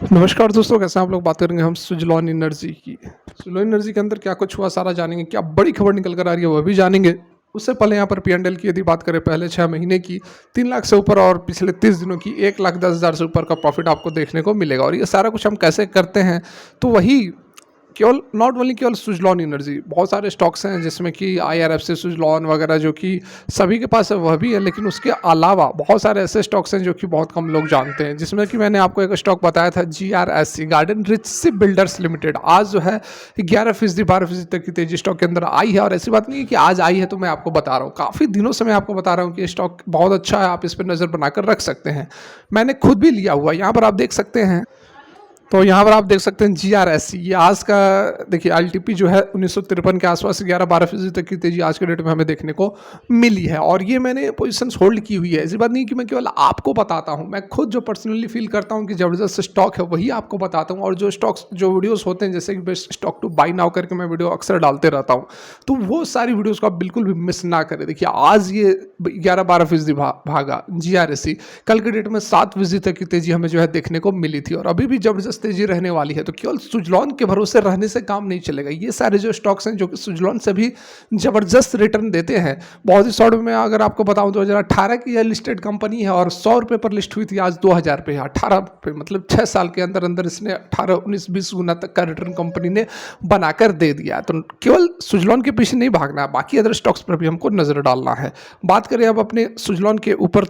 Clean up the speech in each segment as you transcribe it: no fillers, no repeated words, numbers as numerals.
नमस्कार दोस्तों, कैसे हैं आप लोग। बात करेंगे हम सुजलॉन एनर्जी की। सुजलॉन एनर्जी के अंदर क्या कुछ हुआ सारा जानेंगे, क्या बड़ी खबर निकल कर आ रही है वह भी जानेंगे। उससे पहले यहाँ पर पीएनडल की यदि बात करें पहले 6 महीने की 3 लाख से ऊपर और पिछले 30 दिनों की 1,10,000 से ऊपर का प्रॉफिट आपको देखने को मिलेगा। और ये सारा कुछ हम कैसे करते हैं, तो वही केवल नॉट ओनली केवल सुजलॉन एनर्जी, बहुत सारे स्टॉक्स हैं जिसमें कि आईआरएफसी सुजलॉन वगैरह जो कि सभी के पास है वह भी है, लेकिन उसके अलावा बहुत सारे ऐसे स्टॉक्स हैं जो कि बहुत कम लोग जानते हैं। जिसमें कि मैंने आपको एक स्टॉक बताया था GRSC, garden rich ship builders limited. आज जो है 11% 12% तक की तेजी स्टॉक के अंदर आई है। और ऐसी बात नहीं है कि आज आई है तो मैं आपको बता रहा हूँ, काफ़ी दिनों से मैं आपको बता रहा हूँ कि स्टॉक बहुत अच्छा है, आप इस पर नज़र बनाकर रख सकते हैं। मैंने खुद भी लिया हुआ, यहाँ पर आप देख सकते हैं। तो यहाँ पर आप देख सकते हैं GRSC, ये आज का देखिए एलटीपी जो है 1953 के आसपास 11-12% तक की तेजी आज के डेट में हमें देखने को मिली है। और ये मैंने पोजीशन होल्ड की हुई है। ऐसी बात नहीं कि मैं केवल आपको बताता हूँ, मैं खुद जो पर्सनली फील करता हूँ कि ज़बरदस्त स्टॉक है वही आपको बताता हूँ। और जो स्टॉक्स जो वीडियोज़ होते हैं, जैसे कि best stock two by now करके मैं वीडियो अक्सर डालते रहता हूँ, तो वो सारी वीडियोज़ को आप बिल्कुल भी मिस ना करें। देखिए आज ये 11-12% भागा GRSC, कल के डेट में 7% तक की तेजी हमें जो है देखने को मिली थी और अभी भी जबरदस्त तेजी रहने वाली है। तो केवल सुजलॉन के भरोसे रहने से काम नहीं चलेगा। ये सारे जो स्टॉक्स हैं जो कि सुजलॉन से भी जबरदस्त रिटर्न देते हैं। बहुत ही शॉर्ट में अगर आपको बताऊं, 2018 की यह लिस्टेड कंपनी है और 100 रुपये पर लिस्ट हुई थी, आज 2000 पे, 18 पे, मतलब 6 साल के अंदर अंदर इसने 18, 19, 20 गुना तक का रिटर्न कंपनी ने बनाकर दे दिया। तो केवल सुजलॉन के पीछे नहीं भागना है, बाकी अदर स्टॉक्स पर भी हमको नजर डालना है। बात करें अब अपने सुजलॉन के ऊपर,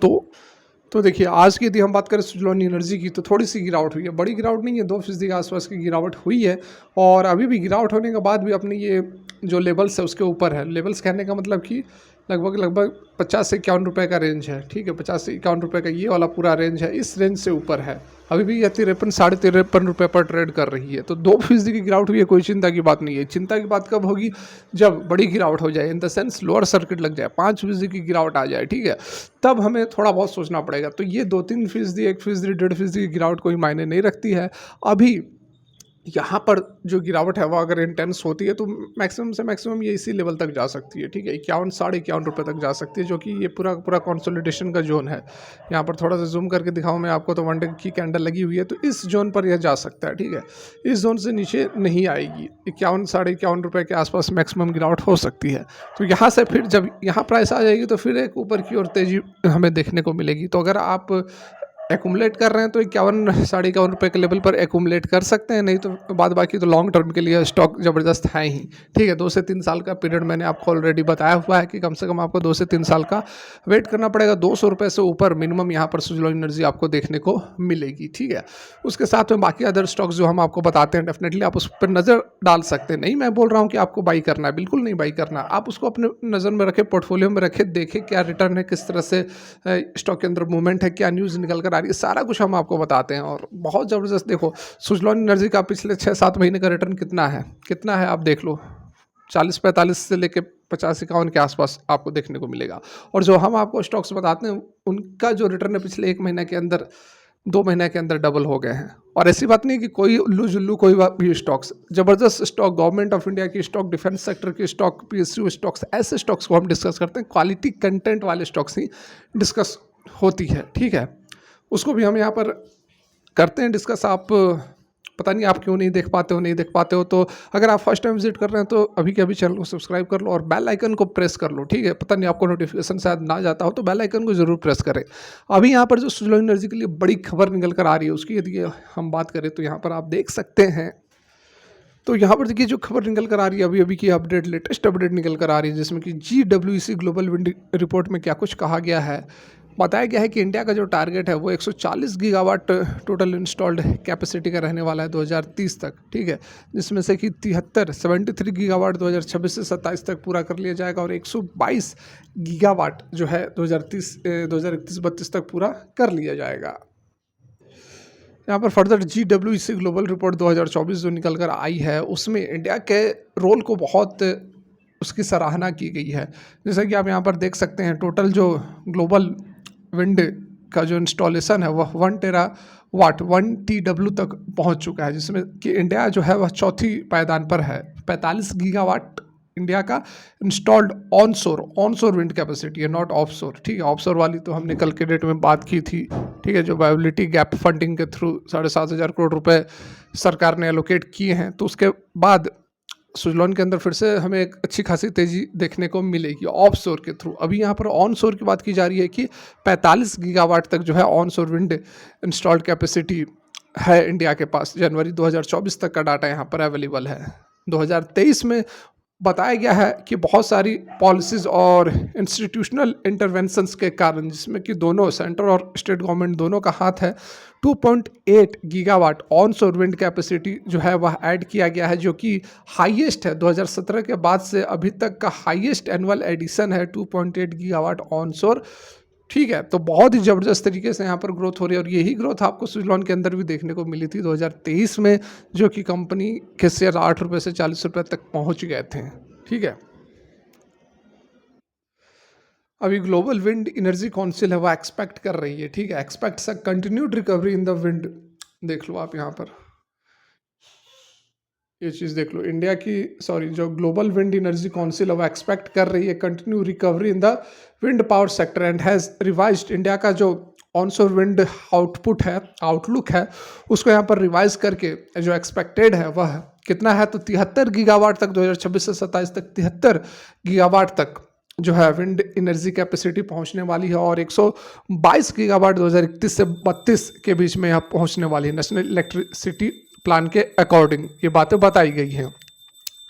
तो देखिए आज की यदि हम बात करें सुजलॉन एनर्जी की, तो थोड़ी सी गिरावट हुई है, बड़ी गिरावट नहीं है, 2% के आसपास की गिरावट हुई है। और अभी भी गिरावट होने के बाद भी अपने ये जो लेवल्स है उसके ऊपर है। लेवल्स कहने का मतलब कि लगभग लगभग 50 से 51 रुपये का रेंज है। ठीक है, 50 से 51 रुपये का ये वाला पूरा रेंज है, इस रेंज से ऊपर है। अभी भी यह 53 53 रुपये पर ट्रेड कर रही है। तो 2% की गिरावट हुई है, कोई चिंता की बात नहीं है। चिंता की बात कब होगी, जब बड़ी गिरावट हो जाए, in the sense lower circuit लग जाए, 5% की गिरावट आ जाए, ठीक है, तब हमें थोड़ा बहुत सोचना पड़ेगा। तो ये 2-3%, 1%, 1.5% की गिरावट कोई मायने नहीं रखती है। अभी यहाँ पर जो गिरावट है वो अगर इंटेंस होती है तो मैक्सिमम से मैक्सिमम ये इसी लेवल तक जा सकती है। ठीक है, 51 51 रुपये तक जा सकती है, जो कि ये पूरा पूरा कंसोलिडेशन का जोन है। यहाँ पर थोड़ा सा जूम करके दिखाऊँ मैं आपको, तो 1 डे की कैंडल लगी हुई है, तो इस जोन पर यह जा सकता है। ठीक है, इस जोन से नीचे नहीं आएगी। 51 51 रुपये के आसपास मैक्सिमम गिरावट हो सकती है। तो यहाँ से फिर जब यहाँ प्राइस आ जाएगी तो फिर एक ऊपर की ओर तेजी हमें देखने को मिलेगी। तो अगर आप एक्यूमुलेट कर रहे हैं तो 51 51 रुपये के लेवल पर एक्यूमुलेट कर सकते हैं, नहीं तो बाद बाकी तो लॉन्ग टर्म के लिए स्टॉक ज़बरदस्त है ही। ठीक है, 2 से 3 साल का पीरियड मैंने आपको ऑलरेडी बताया हुआ है कि कम से कम आपको 2 से 3 साल का वेट करना पड़ेगा। 200 रुपये से ऊपर मिनिमम यहाँ पर सुजलॉन एनर्जी आपको देखने को मिलेगी। ठीक है, उसके साथ में बाकी अदर स्टॉक्स जो हम आपको बताते हैं, डेफिनेटली आप उस पर नज़र डाल सकते हैं। नहीं मैं बोल रहा हूँ कि आपको बाई करना है, बिल्कुल नहीं बाई करना। आप उसको अपने नज़र में रखें, पोर्टफोलियो में रखें, देखें क्या रिटर्न है, किस तरह से स्टॉक के अंदर मूवमेंट है, क्या न्यूज़ निकल कर आ रही है, सारा कुछ हम आपको बताते हैं। और बहुत ज़बरदस्त देखो, सुजलॉन एनर्जी का पिछले 6-7 महीने का रिटर्न कितना है आप देख लो। 40-45 से लेके 50-51 के आसपास आपको देखने को मिलेगा। और जो हम आपको स्टॉक्स बताते हैं उनका जो रिटर्न है पिछले 1 महीने के अंदर, 2 महीने के अंदर डबल हो गए हैं। और ऐसी बात नहीं कि कोई उल्लू जुल्लू कोई भी स्टॉक्स, जबरदस्त स्टॉक, गवर्नमेंट ऑफ इंडिया की स्टॉक, डिफेंस सेक्टर की स्टॉक, PSU स्टॉक्स, ऐसे स्टॉक्स को हम डिस्कस करते हैं। क्वालिटी कंटेंट वाले स्टॉक्स ही डिस्कस होती है। ठीक है, उसको भी हम यहाँ पर करते हैं डिस्कस। आप पता नहीं आप क्यों नहीं देख पाते हो, तो अगर आप फर्स्ट टाइम विजिट कर रहे हैं तो अभी के अभी चैनल को सब्सक्राइब कर लो और बेल आइकन को प्रेस कर लो। ठीक है, पता नहीं आपको नोटिफिकेशन शायद ना जाता हो तो बेल आइकन को जरूर प्रेस करें। अभी यहाँ पर जो सुजलॉन एनर्जी के लिए बड़ी खबर निकल कर आ रही है उसकी यदि हम बात करें तो यहाँ पर आप देख सकते हैं। तो यहाँ पर देखिए जो खबर निकल कर आ रही है, अभी अभी की अपडेट, लेटेस्ट अपडेट निकल कर आ रही है, जिसमें कि GWEC ग्लोबल विंड रिपोर्ट में क्या कुछ कहा गया है। बताया गया है कि इंडिया का जो टारगेट है वो 140 गीगावाट टोटल इंस्टॉल्ड कैपेसिटी का रहने वाला है 2030 तक। ठीक है, जिसमें से कि 73 गीगावाट 2026 से 27 तक पूरा कर लिया जाएगा और 122 गीगावाट जो है 2031-32 तक पूरा कर लिया जाएगा। यहाँ पर फर्दर GWEC ग्लोबल रिपोर्ट 2024 जो निकल कर आई है उसमें इंडिया के रोल को बहुत उसकी सराहना की गई है। जैसा कि आप यहाँ पर देख सकते हैं, टोटल जो ग्लोबल विंड का जो इंस्टॉलेशन है वह 1 टेरावाट 1 TW तक पहुँच चुका है, जिसमें कि इंडिया जो है वह चौथी पायदान पर है। 45 गीगावाट इंडिया का इंस्टॉल्ड ऑनशोर विंड कैपेसिटी है, नॉट ऑफशोर, ठीक है। ऑफशोर वाली तो हमने कल के डेट में बात की थी, ठीक है, जो वायबिलिटी गैप फंडिंग के थ्रू 7,500 करोड़ रुपए सरकार ने एलोकेट किए हैं। तो उसके बाद सुजलॉन के अंदर फिर से हमें एक अच्छी खासी तेजी देखने को मिलेगी ऑफशोर के थ्रू। अभी यहाँ पर ऑनशोर की बात की जा रही है कि 45 गीगावाट तक जो है ऑनशोर विंड इंस्टॉल्ड कैपेसिटी है इंडिया के पास। जनवरी 2024 तक का डाटा यहाँ पर अवेलेबल है। 2023 में बताया गया है कि बहुत सारी पॉलिसीज़ और इंस्टीट्यूशनल इंटरवेंशंस के कारण, जिसमें कि दोनों सेंट्रल और स्टेट गवर्नमेंट दोनों का हाथ है, 2.8 गीगावाट ऑनशोर विंड कैपेसिटी जो है वह ऐड किया गया है, जो कि हाईएस्ट है। 2017 के बाद से अभी तक का हाईएस्ट एनुअल एडिशन है 2.8 गीगावाट ऑनशोर, ठीक है। तो बहुत ही ज़बरदस्त तरीके से यहाँ पर ग्रोथ हो रही है, और यही ग्रोथ आपको सुजलॉन के अंदर भी देखने को मिली थी 2023 में, जो कि कंपनी के शेयर 8 रुपये से 40 रुपये तक पहुँच गए थे, ठीक है। अभी ग्लोबल विंड एनर्जी काउंसिल है, वह एक्सपेक्ट कर रही है, ठीक है, aspects a continued recovery in the wind. देख लो आप यहाँ पर ये चीज़ देख लो, इंडिया की जो ग्लोबल विंड एनर्जी काउंसिल है वो एक्सपेक्ट कर रही है continue recovery in the wind power sector and has revised India का जो ऑनशोर विंड आउटपुट है, आउटलुक है, उसको यहाँ पर रिवाइज करके जो एक्सपेक्टेड है वह कितना है, तो 73 गीगावाट तक 2026 से 27 तक 73 गीगावाट तक जो है विंड एनर्जी कैपेसिटी पहुंचने वाली है, और 122 गीगावाट 2031 से 32 के बीच में यहाँ पहुंचने वाली है। नेशनल इलेक्ट्रिसिटी प्लान के अकॉर्डिंग ये बातें बताई गई हैं,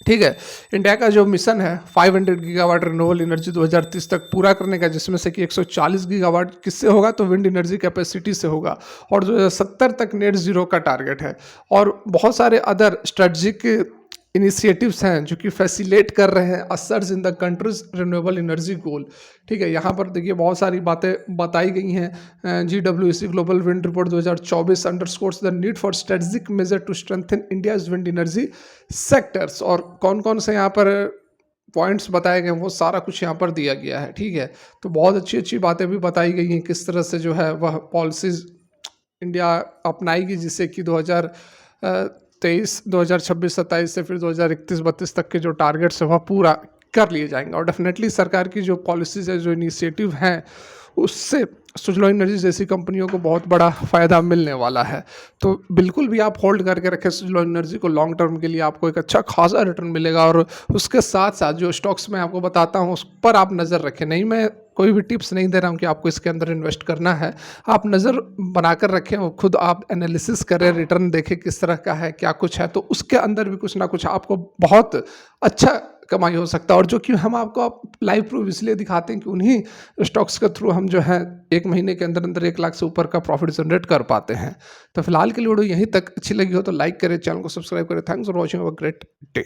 ठीक है। इंडिया का जो मिशन है 500 गीगावाट रिन्यूएबल एनर्जी 2030 तक पूरा करने का, जिसमें से कि 140 गीगावाट किससे होगा, तो विंड एनर्जी कैपेसिटी से होगा, और 2070 तक नेट जीरो का टारगेट है। और बहुत सारे अदर स्ट्रेटजिक इनिशिएटिव्स हैं जो कि फैसिलेट कर रहे हैं a surge in the countries renewable energy goal, ठीक है। यहाँ पर देखिए बहुत सारी बातें बताई गई हैं। GWEC global wind report 2024 underscores the need for strategic measure to strengthen India's wind energy sectors, और कौन कौन से यहाँ पर पॉइंट्स बताए गए वो सारा कुछ यहाँ पर दिया गया है, ठीक है। तो बहुत अच्छी अच्छी बातें भी बताई गई हैं किस तरह से जो है वह पॉलिसीज इंडिया अपनाएगी, जिससे कि 2023, 2026, 27 से फिर 2031-32 तक के जो टारगेट्स है वह पूरा कर लिए जाएंगे। और डेफिनेटली सरकार की जो पॉलिसीज़ है, जो इनिशिएटिव हैं, उससे सुजलॉन एनर्जी जैसी कंपनियों को बहुत बड़ा फ़ायदा मिलने वाला है। तो बिल्कुल भी आप होल्ड करके रखें सुजलॉन एनर्जी को, लॉन्ग टर्म के लिए आपको एक अच्छा खासा रिटर्न मिलेगा। और उसके साथ साथ जो स्टॉक्स मैं आपको बताता हूँ उस पर आप नज़र रखें। नहीं, मैं कोई भी टिप्स नहीं दे रहा हूँ कि आपको इसके अंदर इन्वेस्ट करना है, आप नज़र बनाकर रखें और खुद आप एनालिसिस करें, रिटर्न देखें किस तरह का है, क्या कुछ है, तो उसके अंदर भी कुछ ना कुछ आपको बहुत अच्छा कमाई हो सकता है। और जो कि हम आपको लाइव प्रूफ इसलिए दिखाते हैं कि उन्हीं स्टॉक्स के थ्रू हम जो है 1 महीने के अंदर अंदर 1 लाख से ऊपर का प्रॉफिट जनरेट कर पाते हैं। तो फिलहाल के लिए वीडियो यहीं तक, अच्छी लगी हो तो लाइक करें, चैनल को सब्सक्राइब करें। Thanks for watching, have a great day.